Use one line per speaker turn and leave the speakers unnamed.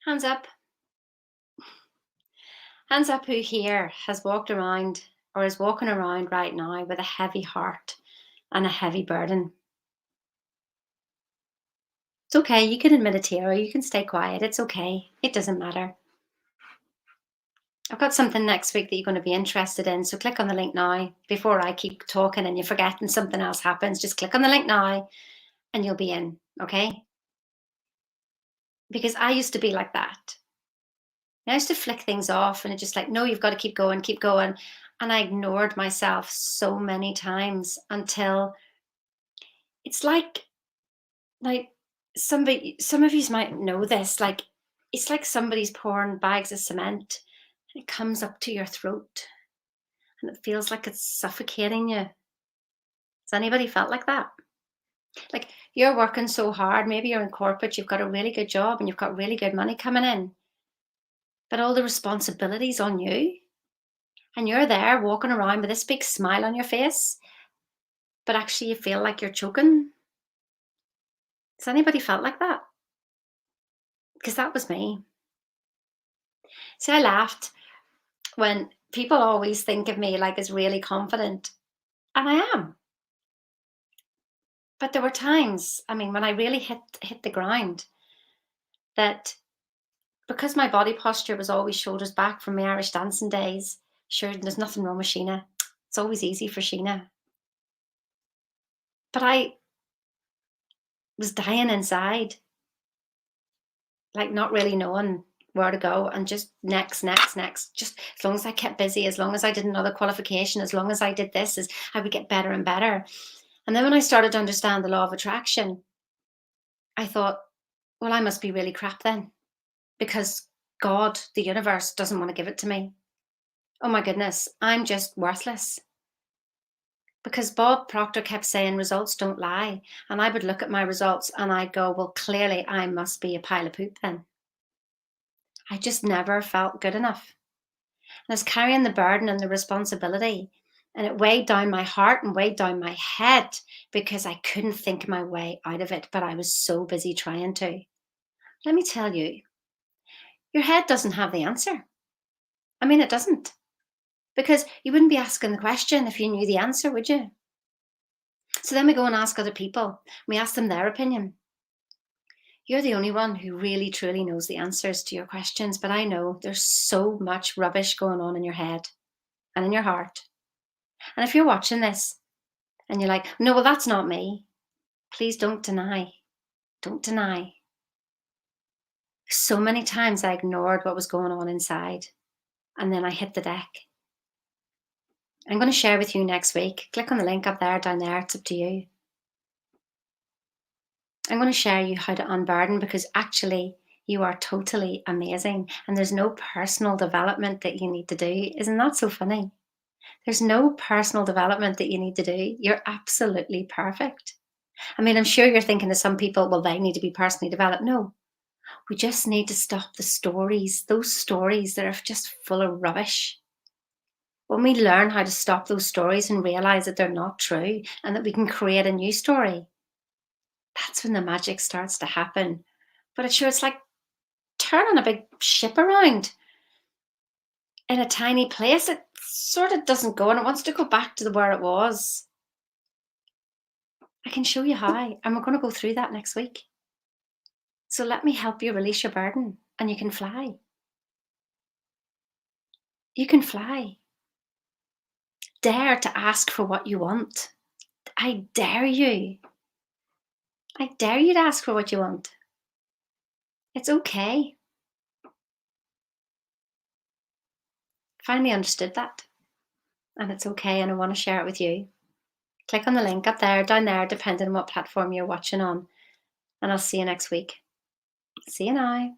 Hands up. Hands up who here has walked around or is walking around right now with a heavy heart and a heavy burden. It's okay. You can admit it here or you can stay quiet. It's okay. It doesn't matter. I've got something next week that you're going to be interested in. So click on the link now before I keep talking and you forget and something else happens. Just click on the link now and you'll be in. Okay. Because I used to be like that. I used to flick things off and it just like, no, you've got to keep going, keep going. And I ignored myself so many times until it's like some of you might know this, like it's like somebody's pouring bags of cement and it comes up to your throat and it feels like it's suffocating you. Has anybody felt like that? Like you're working so hard, maybe you're in corporate, you've got a really good job and you've got really good money coming in, but all the responsibilities on you, and you're there walking around with this big smile on your face, but actually you feel like you're choking. Has anybody felt like that? Because that was me. See, I laughed when people always think of me like as really confident, and I am. But there were times, I mean, when I really hit the ground, that because my body posture was always shoulders back from my Irish dancing days. Sure, there's nothing wrong with Sheena. It's always easy for Sheena. But I was dying inside, like not really knowing where to go and just next. Just as long as I kept busy, as long as I did another qualification, as long as I did this, as I would get better and better. And then when I started to understand the law of attraction, I thought, well, I must be really crap then because God, the universe, doesn't want to give it to me. Oh my goodness, I'm just worthless. Because Bob Proctor kept saying results don't lie. And I would look at my results and I'd go, well, clearly I must be a pile of poop then. I just never felt good enough. And I was carrying the burden and the responsibility, and it weighed down my heart and weighed down my head because I couldn't think my way out of it, but I was so busy trying to. Let me tell you, your head doesn't have the answer. I mean, it doesn't. Because you wouldn't be asking the question if you knew the answer, would you? So then we go and ask other people. We ask them their opinion. You're the only one who really truly knows the answers to your questions, but I know there's so much rubbish going on in your head and in your heart. And if you're watching this and you're like, no, well, that's not me, please don't deny. Don't deny. So many times I ignored what was going on inside and then I hit the deck. I'm going to share with you next week. Click on the link up there, down there. It's up to you. I'm going to share you how to unburden because actually you are totally amazing and there's no personal development that you need to do. Isn't that so funny? There's no personal development that you need to do. You're absolutely perfect. I mean, I'm sure you're thinking to some people, well, they need to be personally developed. No, we just need to stop the stories, those stories that are just full of rubbish. When we learn how to stop those stories and realize that they're not true and that we can create a new story, that's when the magic starts to happen. But it's like turning a big ship around in a tiny place. It sort of doesn't go and it wants to go back to where it was. I can show you how, and we're going to go through that next week. So let me help you release your burden and you can fly. You can fly. Dare to ask for what you want. I dare you. I dare you to ask for what you want. It's okay. Finally understood that. And it's okay, and I want to share it with you. Click on the link up there, down there, depending on what platform you're watching on. And I'll see you next week. See you now.